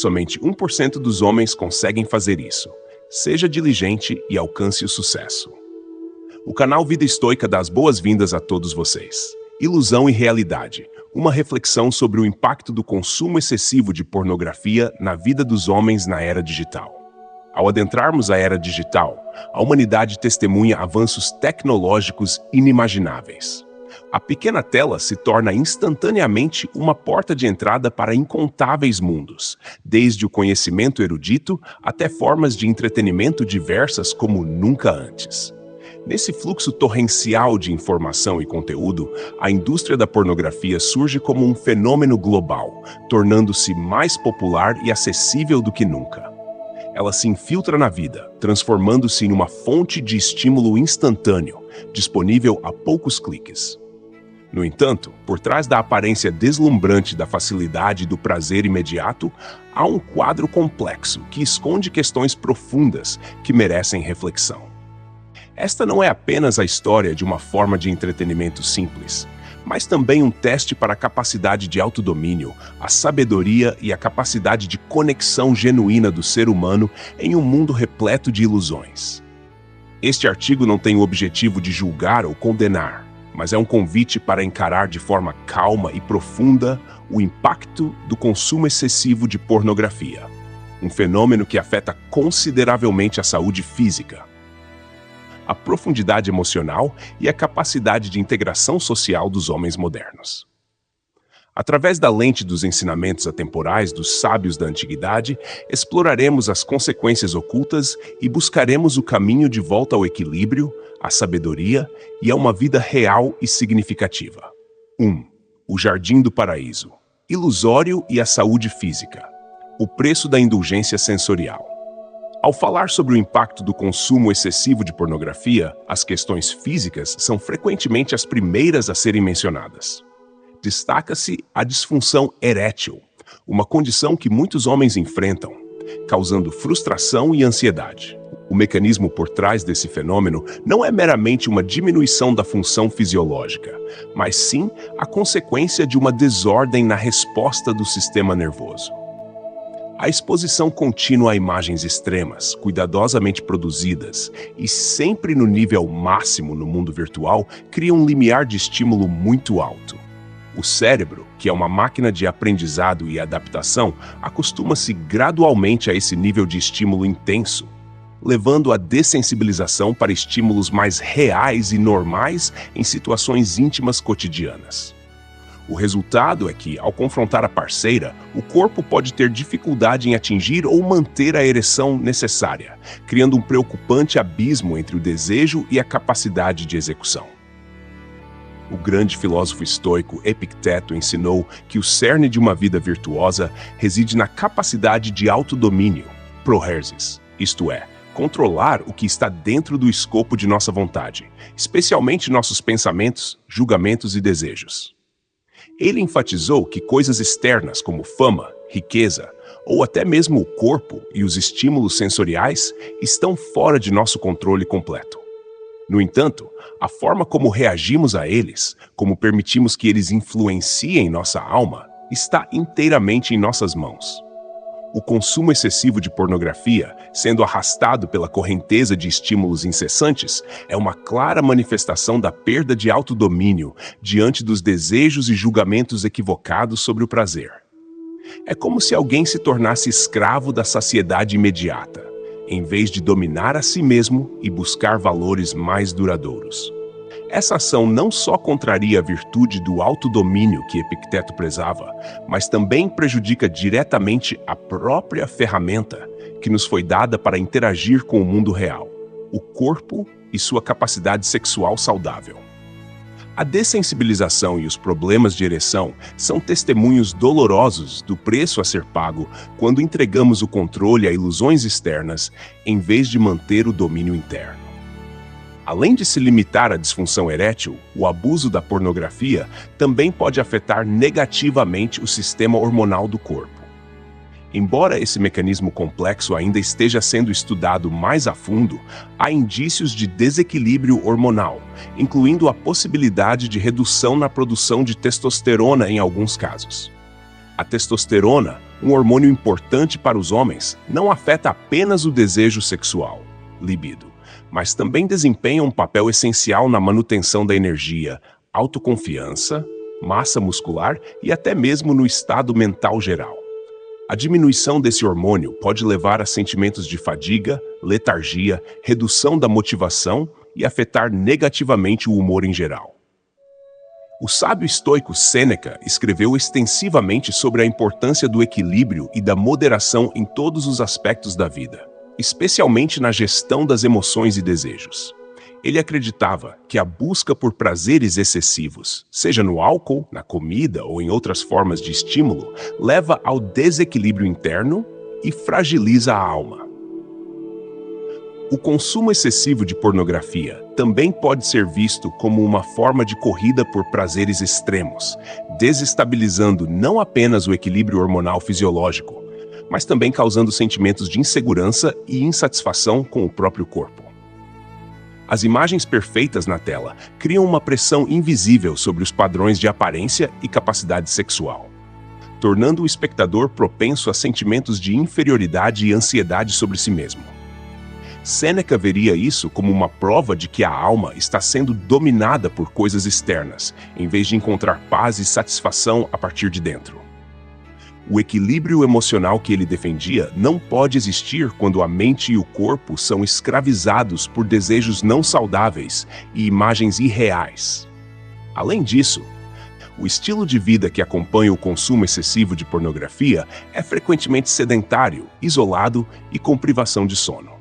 Somente 1% dos homens conseguem fazer isso. Seja diligente e alcance o sucesso. O canal Vida Estoica dá as boas-vindas a todos vocês. Ilusão e realidade. Uma reflexão sobre o impacto do consumo excessivo de pornografia na vida dos homens na era digital. Ao adentrarmos a era digital, a humanidade testemunha avanços tecnológicos inimagináveis. A pequena tela se torna instantaneamente uma porta de entrada para incontáveis mundos, desde o conhecimento erudito até formas de entretenimento diversas como nunca antes. Nesse fluxo torrencial de informação e conteúdo, a indústria da pornografia surge como um fenômeno global, tornando-se mais popular e acessível do que nunca. Ela se infiltra na vida, transformando-se em uma fonte de estímulo instantâneo, disponível a poucos cliques. No entanto, por trás da aparência deslumbrante da facilidade e do prazer imediato, há um quadro complexo que esconde questões profundas que merecem reflexão. Esta não é apenas a história de uma forma de entretenimento simples, mas também um teste para a capacidade de autodomínio, a sabedoria e a capacidade de conexão genuína do ser humano em um mundo repleto de ilusões. Este artigo não tem o objetivo de julgar ou condenar, mas é um convite para encarar de forma calma e profunda o impacto do consumo excessivo de pornografia, um fenômeno que afeta consideravelmente a saúde física, a profundidade emocional e a capacidade de integração social dos homens modernos. Através da lente dos ensinamentos atemporais dos sábios da antiguidade, exploraremos as consequências ocultas e buscaremos o caminho de volta ao equilíbrio, à sabedoria e a uma vida real e significativa. 1. O Jardim do Paraíso. Ilusório e a saúde física. O preço da indulgência sensorial. Ao falar sobre o impacto do consumo excessivo de pornografia, as questões físicas são frequentemente as primeiras a serem mencionadas. Destaca-se a disfunção erétil, uma condição que muitos homens enfrentam, causando frustração e ansiedade. O mecanismo por trás desse fenômeno não é meramente uma diminuição da função fisiológica, mas sim a consequência de uma desordem na resposta do sistema nervoso. A exposição contínua a imagens extremas, cuidadosamente produzidas e sempre no nível máximo no mundo virtual, cria um limiar de estímulo muito alto. O cérebro, que é uma máquina de aprendizado e adaptação, acostuma-se gradualmente a esse nível de estímulo intenso, levando à dessensibilização para estímulos mais reais e normais em situações íntimas cotidianas. O resultado é que, ao confrontar a parceira, o corpo pode ter dificuldade em atingir ou manter a ereção necessária, criando um preocupante abismo entre o desejo e a capacidade de execução. O grande filósofo estoico Epicteto ensinou que o cerne de uma vida virtuosa reside na capacidade de autodomínio, prohersis, isto é, controlar o que está dentro do escopo de nossa vontade, especialmente nossos pensamentos, julgamentos e desejos. Ele enfatizou que coisas externas como fama, riqueza, ou até mesmo o corpo e os estímulos sensoriais estão fora de nosso controle completo. No entanto, a forma como reagimos a eles, como permitimos que eles influenciem nossa alma, está inteiramente em nossas mãos. O consumo excessivo de pornografia, sendo arrastado pela correnteza de estímulos incessantes, é uma clara manifestação da perda de autodomínio diante dos desejos e julgamentos equivocados sobre o prazer. É como se alguém se tornasse escravo da saciedade imediata, em vez de dominar a si mesmo e buscar valores mais duradouros. Essa ação não só contraria a virtude do autodomínio que Epicteto prezava, mas também prejudica diretamente a própria ferramenta que nos foi dada para interagir com o mundo real, o corpo e sua capacidade sexual saudável. A dessensibilização e os problemas de ereção são testemunhos dolorosos do preço a ser pago quando entregamos o controle a ilusões externas em vez de manter o domínio interno. Além de se limitar à disfunção erétil, o abuso da pornografia também pode afetar negativamente o sistema hormonal do corpo. Embora esse mecanismo complexo ainda esteja sendo estudado mais a fundo, há indícios de desequilíbrio hormonal, incluindo a possibilidade de redução na produção de testosterona em alguns casos. A testosterona, um hormônio importante para os homens, não afeta apenas o desejo sexual, libido, mas também desempenha um papel essencial na manutenção da energia, autoconfiança, massa muscular e até mesmo no estado mental geral. A diminuição desse hormônio pode levar a sentimentos de fadiga, letargia, redução da motivação e afetar negativamente o humor em geral. O sábio estoico Sêneca escreveu extensivamente sobre a importância do equilíbrio e da moderação em todos os aspectos da vida, especialmente na gestão das emoções e desejos. Ele acreditava que a busca por prazeres excessivos, seja no álcool, na comida ou em outras formas de estímulo, leva ao desequilíbrio interno e fragiliza a alma. O consumo excessivo de pornografia também pode ser visto como uma forma de corrida por prazeres extremos, desestabilizando não apenas o equilíbrio hormonal fisiológico, mas também causando sentimentos de insegurança e insatisfação com o próprio corpo. As imagens perfeitas na tela criam uma pressão invisível sobre os padrões de aparência e capacidade sexual, tornando o espectador propenso a sentimentos de inferioridade e ansiedade sobre si mesmo. Sêneca veria isso como uma prova de que a alma está sendo dominada por coisas externas, em vez de encontrar paz e satisfação a partir de dentro. O equilíbrio emocional que ele defendia não pode existir quando a mente e o corpo são escravizados por desejos não saudáveis e imagens irreais. Além disso, o estilo de vida que acompanha o consumo excessivo de pornografia é frequentemente sedentário, isolado e com privação de sono.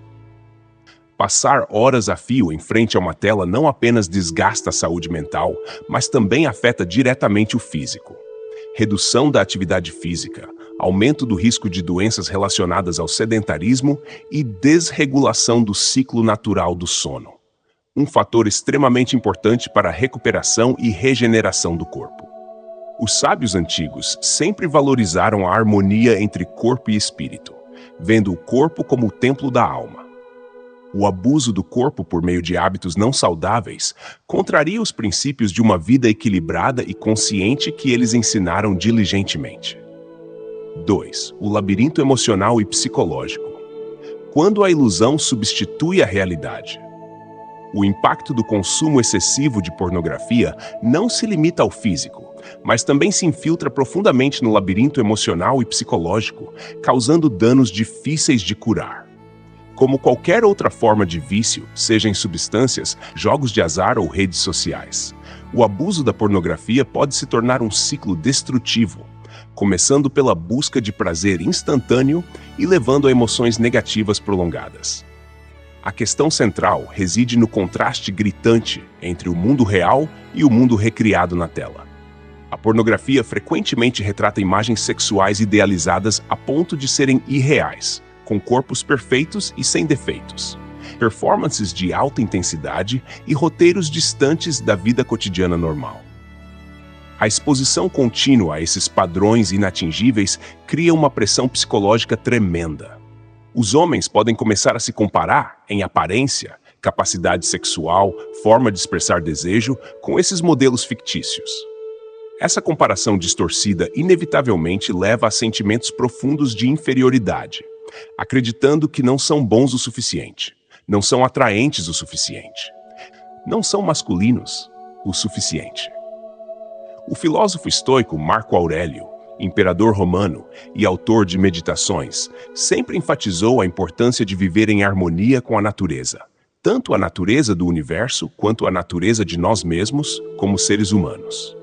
Passar horas a fio em frente a uma tela não apenas desgasta a saúde mental, mas também afeta diretamente o físico. Redução da atividade física, aumento do risco de doenças relacionadas ao sedentarismo e desregulação do ciclo natural do sono. Um fator extremamente importante para a recuperação e regeneração do corpo. Os sábios antigos sempre valorizaram a harmonia entre corpo e espírito, vendo o corpo como o templo da alma. O abuso do corpo por meio de hábitos não saudáveis contraria os princípios de uma vida equilibrada e consciente que eles ensinaram diligentemente. 2. O labirinto emocional e psicológico. Quando a ilusão substitui a realidade. O impacto do consumo excessivo de pornografia não se limita ao físico, mas também se infiltra profundamente no labirinto emocional e psicológico, causando danos difíceis de curar. Como qualquer outra forma de vício, seja em substâncias, jogos de azar ou redes sociais, o abuso da pornografia pode se tornar um ciclo destrutivo, começando pela busca de prazer instantâneo e levando a emoções negativas prolongadas. A questão central reside no contraste gritante entre o mundo real e o mundo recriado na tela. A pornografia frequentemente retrata imagens sexuais idealizadas a ponto de serem irreais, com corpos perfeitos e sem defeitos, performances de alta intensidade e roteiros distantes da vida cotidiana normal. A exposição contínua a esses padrões inatingíveis cria uma pressão psicológica tremenda. Os homens podem começar a se comparar em aparência, capacidade sexual, forma de expressar desejo com esses modelos fictícios. Essa comparação distorcida inevitavelmente leva a sentimentos profundos de inferioridade, acreditando que não são bons o suficiente, não são atraentes o suficiente, não são masculinos o suficiente. O filósofo estoico Marco Aurélio, imperador romano e autor de Meditações, sempre enfatizou a importância de viver em harmonia com a natureza, tanto a natureza do universo quanto a natureza de nós mesmos como seres humanos.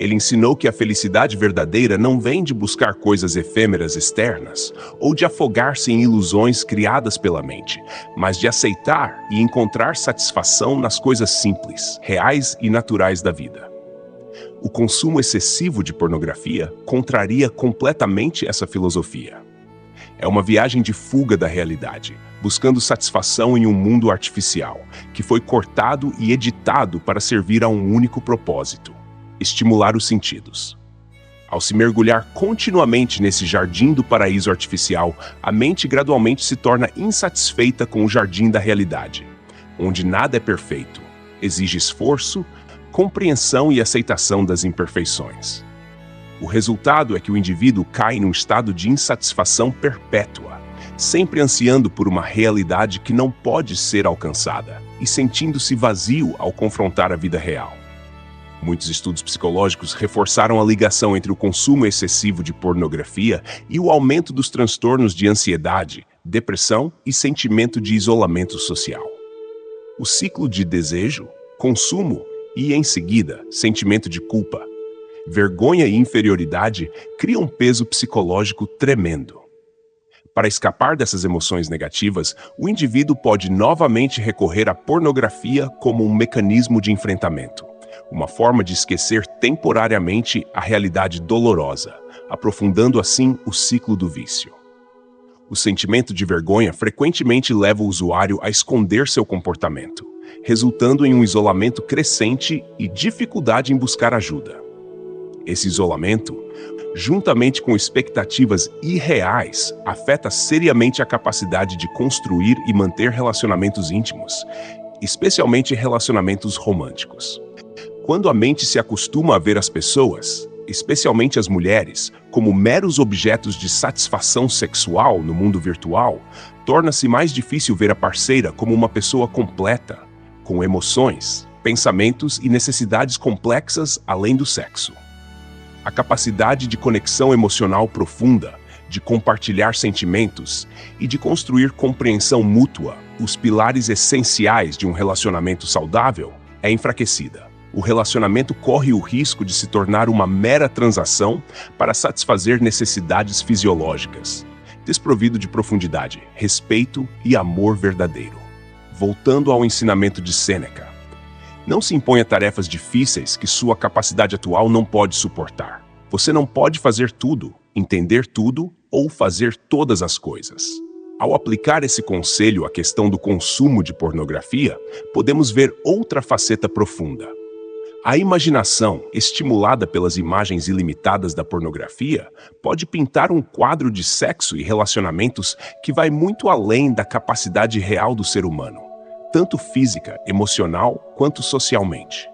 Ele ensinou que a felicidade verdadeira não vem de buscar coisas efêmeras externas ou de afogar-se em ilusões criadas pela mente, mas de aceitar e encontrar satisfação nas coisas simples, reais e naturais da vida. O consumo excessivo de pornografia contraria completamente essa filosofia. É uma viagem de fuga da realidade, buscando satisfação em um mundo artificial, que foi cortado e editado para servir a um único propósito: estimular os sentidos. Ao se mergulhar continuamente nesse jardim do paraíso artificial, a mente gradualmente se torna insatisfeita com o jardim da realidade, onde nada é perfeito, exige esforço, compreensão e aceitação das imperfeições. O resultado é que o indivíduo cai num estado de insatisfação perpétua, sempre ansiando por uma realidade que não pode ser alcançada e sentindo-se vazio ao confrontar a vida real. Muitos estudos psicológicos reforçaram a ligação entre o consumo excessivo de pornografia e o aumento dos transtornos de ansiedade, depressão e sentimento de isolamento social. O ciclo de desejo, consumo e, em seguida, sentimento de culpa, vergonha e inferioridade cria um peso psicológico tremendo. Para escapar dessas emoções negativas, o indivíduo pode novamente recorrer à pornografia como um mecanismo de enfrentamento, uma forma de esquecer temporariamente a realidade dolorosa, aprofundando assim o ciclo do vício. O sentimento de vergonha frequentemente leva o usuário a esconder seu comportamento, resultando em um isolamento crescente e dificuldade em buscar ajuda. Esse isolamento, juntamente com expectativas irreais, afeta seriamente a capacidade de construir e manter relacionamentos íntimos, especialmente relacionamentos românticos. Quando a mente se acostuma a ver as pessoas, especialmente as mulheres, como meros objetos de satisfação sexual no mundo virtual, torna-se mais difícil ver a parceira como uma pessoa completa, com emoções, pensamentos e necessidades complexas além do sexo. A capacidade de conexão emocional profunda, de compartilhar sentimentos e de construir compreensão mútua, os pilares essenciais de um relacionamento saudável, é enfraquecida. O relacionamento corre o risco de se tornar uma mera transação para satisfazer necessidades fisiológicas, desprovido de profundidade, respeito e amor verdadeiro. Voltando ao ensinamento de Sêneca, não se imponha tarefas difíceis que sua capacidade atual não pode suportar. Você não pode fazer tudo, entender tudo ou fazer todas as coisas. Ao aplicar esse conselho à questão do consumo de pornografia, podemos ver outra faceta profunda. A imaginação, estimulada pelas imagens ilimitadas da pornografia, pode pintar um quadro de sexo e relacionamentos que vai muito além da capacidade real do ser humano, tanto física, emocional quanto socialmente.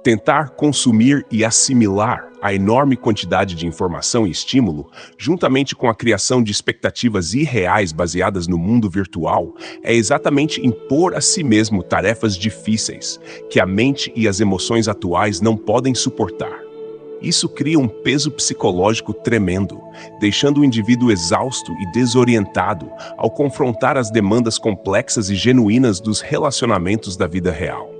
Tentar consumir e assimilar a enorme quantidade de informação e estímulo, juntamente com a criação de expectativas irreais baseadas no mundo virtual, é exatamente impor a si mesmo tarefas difíceis, que a mente e as emoções atuais não podem suportar. Isso cria um peso psicológico tremendo, deixando o indivíduo exausto e desorientado ao confrontar as demandas complexas e genuínas dos relacionamentos da vida real.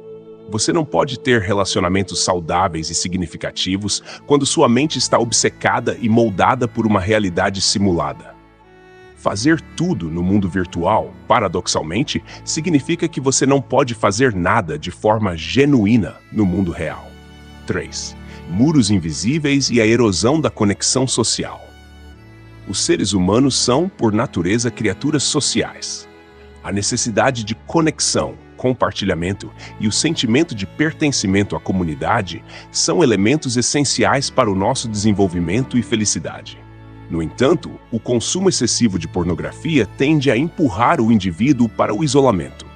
Você não pode ter relacionamentos saudáveis e significativos quando sua mente está obcecada e moldada por uma realidade simulada. Fazer tudo no mundo virtual, paradoxalmente, significa que você não pode fazer nada de forma genuína no mundo real. 3. Muros invisíveis e a erosão da conexão social. Os seres humanos são, por natureza, criaturas sociais. A necessidade de conexão, compartilhamento e o sentimento de pertencimento à comunidade são elementos essenciais para o nosso desenvolvimento e felicidade. No entanto, o consumo excessivo de pornografia tende a empurrar o indivíduo para o isolamento,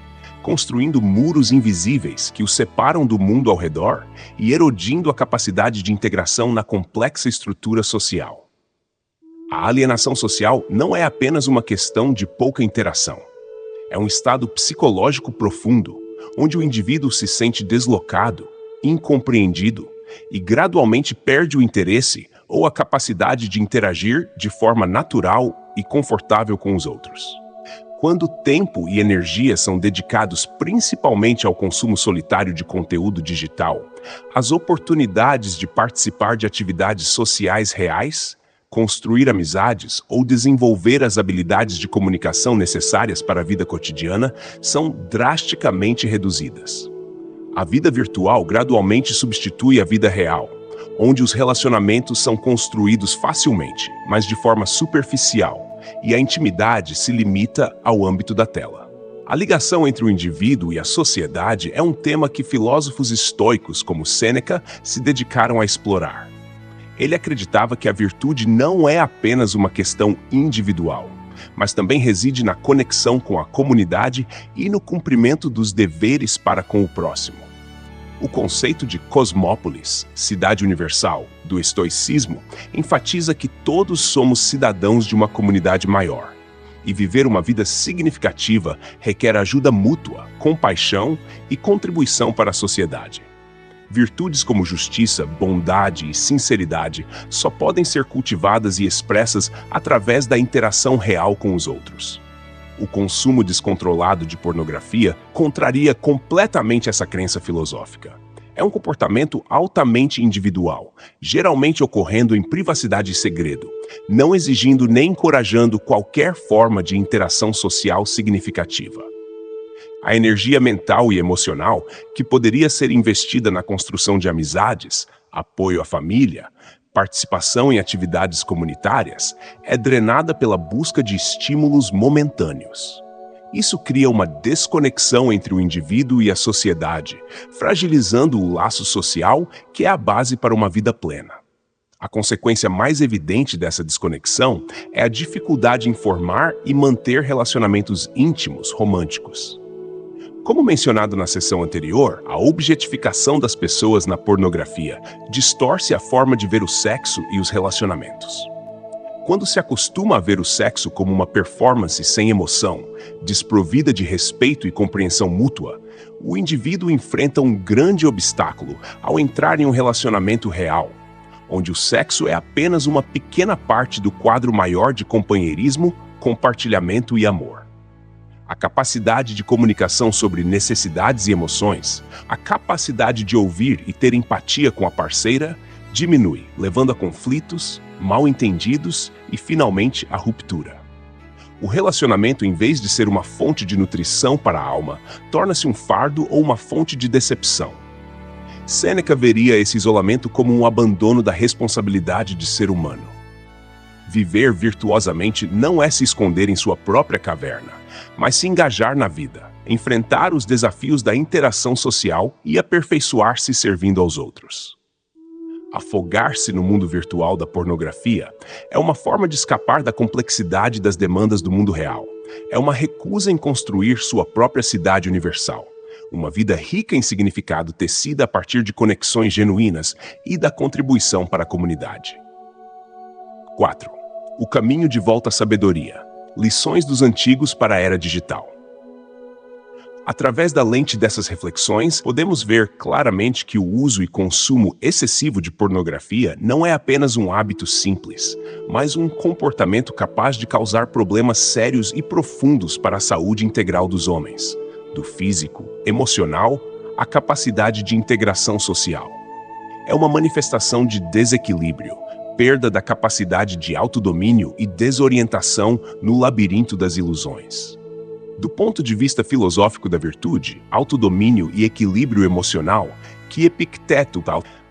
construindo muros invisíveis que o separam do mundo ao redor e erodindo a capacidade de integração na complexa estrutura social. A alienação social não é apenas uma questão de pouca interação. É um estado psicológico profundo, onde o indivíduo se sente deslocado, incompreendido e gradualmente perde o interesse ou a capacidade de interagir de forma natural e confortável com os outros. Quando tempo e energia são dedicados principalmente ao consumo solitário de conteúdo digital, as oportunidades de participar de atividades sociais reais, construir amizades ou desenvolver as habilidades de comunicação necessárias para a vida cotidiana são drasticamente reduzidas. A vida virtual gradualmente substitui a vida real, onde os relacionamentos são construídos facilmente, mas de forma superficial, e a intimidade se limita ao âmbito da tela. A ligação entre o indivíduo e a sociedade é um tema que filósofos estoicos como Sêneca se dedicaram a explorar. Ele acreditava que a virtude não é apenas uma questão individual, mas também reside na conexão com a comunidade e no cumprimento dos deveres para com o próximo. O conceito de cosmópolis, cidade universal, do estoicismo, enfatiza que todos somos cidadãos de uma comunidade maior. E viver uma vida significativa requer ajuda mútua, compaixão e contribuição para a sociedade. Virtudes como justiça, bondade e sinceridade só podem ser cultivadas e expressas através da interação real com os outros. O consumo descontrolado de pornografia contraria completamente essa crença filosófica. É um comportamento altamente individual, geralmente ocorrendo em privacidade e segredo, não exigindo nem encorajando qualquer forma de interação social significativa. A energia mental e emocional, que poderia ser investida na construção de amizades, apoio à família, participação em atividades comunitárias, é drenada pela busca de estímulos momentâneos. Isso cria uma desconexão entre o indivíduo e a sociedade, fragilizando o laço social que é a base para uma vida plena. A consequência mais evidente dessa desconexão é a dificuldade em formar e manter relacionamentos íntimos, românticos. Como mencionado na sessão anterior, a objetificação das pessoas na pornografia distorce a forma de ver o sexo e os relacionamentos. Quando se acostuma a ver o sexo como uma performance sem emoção, desprovida de respeito e compreensão mútua, o indivíduo enfrenta um grande obstáculo ao entrar em um relacionamento real, onde o sexo é apenas uma pequena parte do quadro maior de companheirismo, compartilhamento e amor. A capacidade de comunicação sobre necessidades e emoções, a capacidade de ouvir e ter empatia com a parceira, diminui, levando a conflitos, mal-entendidos e, finalmente, a ruptura. O relacionamento, em vez de ser uma fonte de nutrição para a alma, torna-se um fardo ou uma fonte de decepção. Sêneca veria esse isolamento como um abandono da responsabilidade de ser humano. Viver virtuosamente não é se esconder em sua própria caverna, mas se engajar na vida, enfrentar os desafios da interação social e aperfeiçoar-se servindo aos outros. Afogar-se no mundo virtual da pornografia é uma forma de escapar da complexidade das demandas do mundo real. É uma recusa em construir sua própria cidade universal. Uma vida rica em significado tecida a partir de conexões genuínas e da contribuição para a comunidade. 4. O caminho de volta à sabedoria. Lições dos antigos para a era digital. Através da lente dessas reflexões, podemos ver claramente que o uso e consumo excessivo de pornografia não é apenas um hábito simples, mas um comportamento capaz de causar problemas sérios e profundos para a saúde integral dos homens, do físico, emocional, à capacidade de integração social. É uma manifestação de desequilíbrio, perda da capacidade de autodomínio e desorientação no labirinto das ilusões. Do ponto de vista filosófico da virtude, autodomínio e equilíbrio emocional, que Epicteto,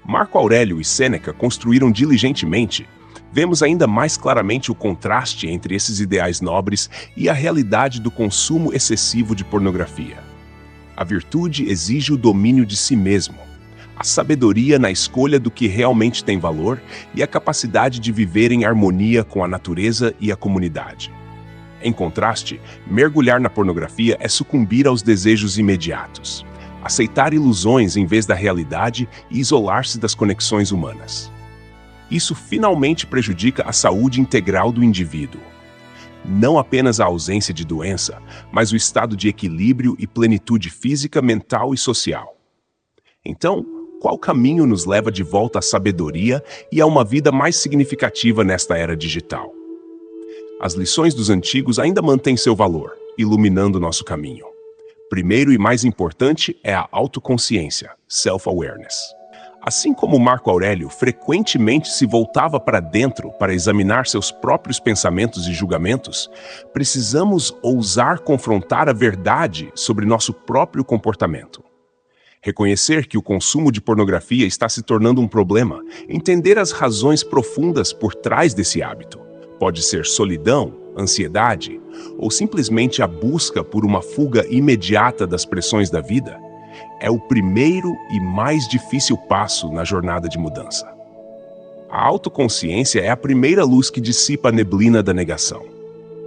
Marco Aurélio e Sêneca construíram diligentemente, vemos ainda mais claramente o contraste entre esses ideais nobres e a realidade do consumo excessivo de pornografia. A virtude exige o domínio de si mesmo, a sabedoria na escolha do que realmente tem valor e a capacidade de viver em harmonia com a natureza e a comunidade. Em contraste, mergulhar na pornografia é sucumbir aos desejos imediatos, aceitar ilusões em vez da realidade e isolar-se das conexões humanas. Isso finalmente prejudica a saúde integral do indivíduo. Não apenas a ausência de doença, mas o estado de equilíbrio e plenitude física, mental e social. Então, qual caminho nos leva de volta à sabedoria e a uma vida mais significativa nesta era digital? As lições dos antigos ainda mantêm seu valor, iluminando nosso caminho. Primeiro e mais importante é a autoconsciência, self-awareness. Assim como Marco Aurélio frequentemente se voltava para dentro para examinar seus próprios pensamentos e julgamentos, precisamos ousar confrontar a verdade sobre nosso próprio comportamento. Reconhecer que o consumo de pornografia está se tornando um problema, entender as razões profundas por trás desse hábito. Pode ser solidão, ansiedade ou simplesmente a busca por uma fuga imediata das pressões da vida, é o primeiro e mais difícil passo na jornada de mudança. A autoconsciência é a primeira luz que dissipa a neblina da negação.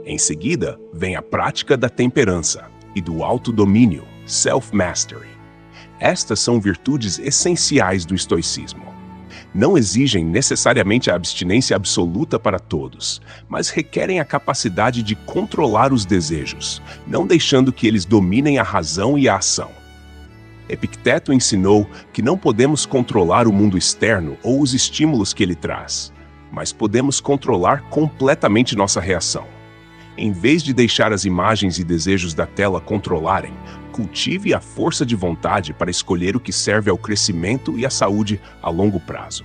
Em seguida, vem a prática da temperança e do autodomínio, self-mastery. Estas são virtudes essenciais do estoicismo. Não exigem necessariamente a abstinência absoluta para todos, mas requerem a capacidade de controlar os desejos, não deixando que eles dominem a razão e a ação. Epicteto ensinou que não podemos controlar o mundo externo ou os estímulos que ele traz, mas podemos controlar completamente nossa reação. Em vez de deixar as imagens e desejos da tela controlarem, cultive a força de vontade para escolher o que serve ao crescimento e à saúde a longo prazo.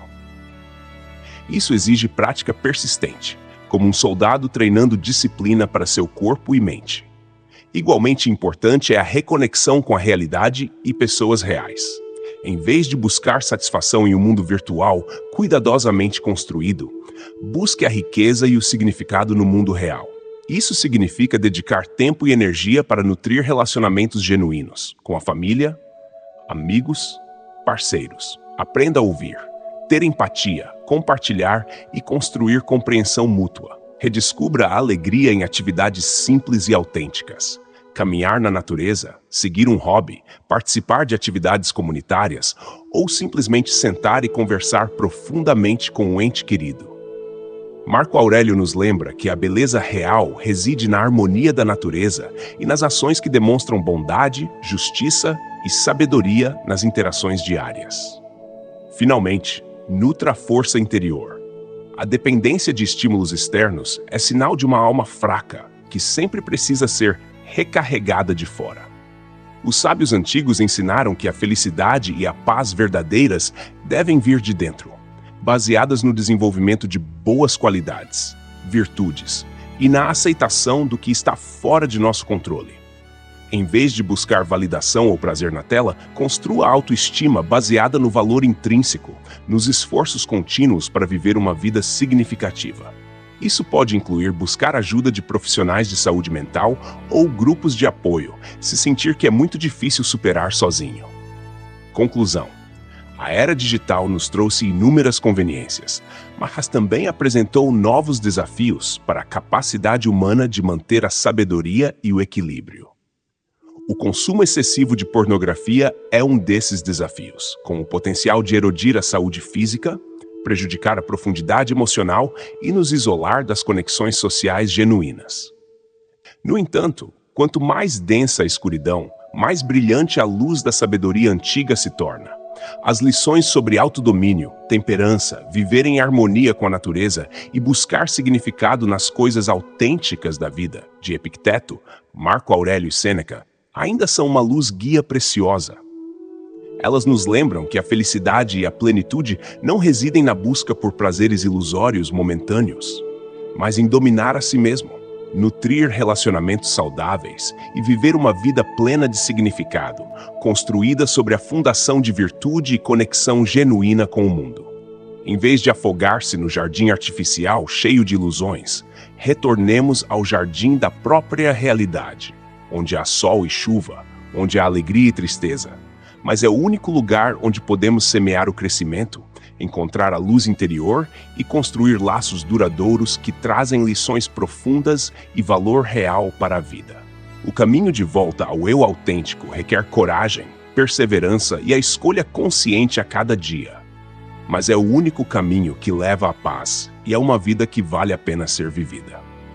Isso exige prática persistente, como um soldado treinando disciplina para seu corpo e mente. Igualmente importante é a reconexão com a realidade e pessoas reais. Em vez de buscar satisfação em um mundo virtual cuidadosamente construído, busque a riqueza e o significado no mundo real. Isso significa dedicar tempo e energia para nutrir relacionamentos genuínos, com a família, amigos, parceiros. Aprenda a ouvir, ter empatia, compartilhar e construir compreensão mútua. Redescubra a alegria em atividades simples e autênticas. Caminhar na natureza, seguir um hobby, participar de atividades comunitárias ou simplesmente sentar e conversar profundamente com um ente querido. Marco Aurélio nos lembra que a beleza real reside na harmonia da natureza e nas ações que demonstram bondade, justiça e sabedoria nas interações diárias. Finalmente, nutra a força interior. A dependência de estímulos externos é sinal de uma alma fraca, que sempre precisa ser recarregada de fora. Os sábios antigos ensinaram que a felicidade e a paz verdadeiras devem vir de dentro, baseadas no desenvolvimento de boas qualidades, virtudes e na aceitação do que está fora de nosso controle. Em vez de buscar validação ou prazer na tela, construa a autoestima baseada no valor intrínseco, nos esforços contínuos para viver uma vida significativa. Isso pode incluir buscar ajuda de profissionais de saúde mental ou grupos de apoio, se sentir que é muito difícil superar sozinho. Conclusão: a era digital nos trouxe inúmeras conveniências, mas também apresentou novos desafios para a capacidade humana de manter a sabedoria e o equilíbrio. O consumo excessivo de pornografia é um desses desafios, com o potencial de erodir a saúde física, prejudicar a profundidade emocional e nos isolar das conexões sociais genuínas. No entanto, quanto mais densa a escuridão, mais brilhante a luz da sabedoria antiga se torna. As lições sobre autodomínio, temperança, viver em harmonia com a natureza e buscar significado nas coisas autênticas da vida, de Epicteto, Marco Aurélio e Sêneca, ainda são uma luz guia preciosa. Elas nos lembram que a felicidade e a plenitude não residem na busca por prazeres ilusórios momentâneos, mas em dominar a si mesmo, nutrir relacionamentos saudáveis e viver uma vida plena de significado, construída sobre a fundação de virtude e conexão genuína com o mundo. Em vez de afogar-se no jardim artificial cheio de ilusões, retornemos ao jardim da própria realidade, onde há sol e chuva, onde há alegria e tristeza. Mas é o único lugar onde podemos semear o crescimento, encontrar a luz interior e construir laços duradouros que trazem lições profundas e valor real para a vida. O caminho de volta ao eu autêntico requer coragem, perseverança e a escolha consciente a cada dia. Mas é o único caminho que leva à paz e a uma vida que vale a pena ser vivida.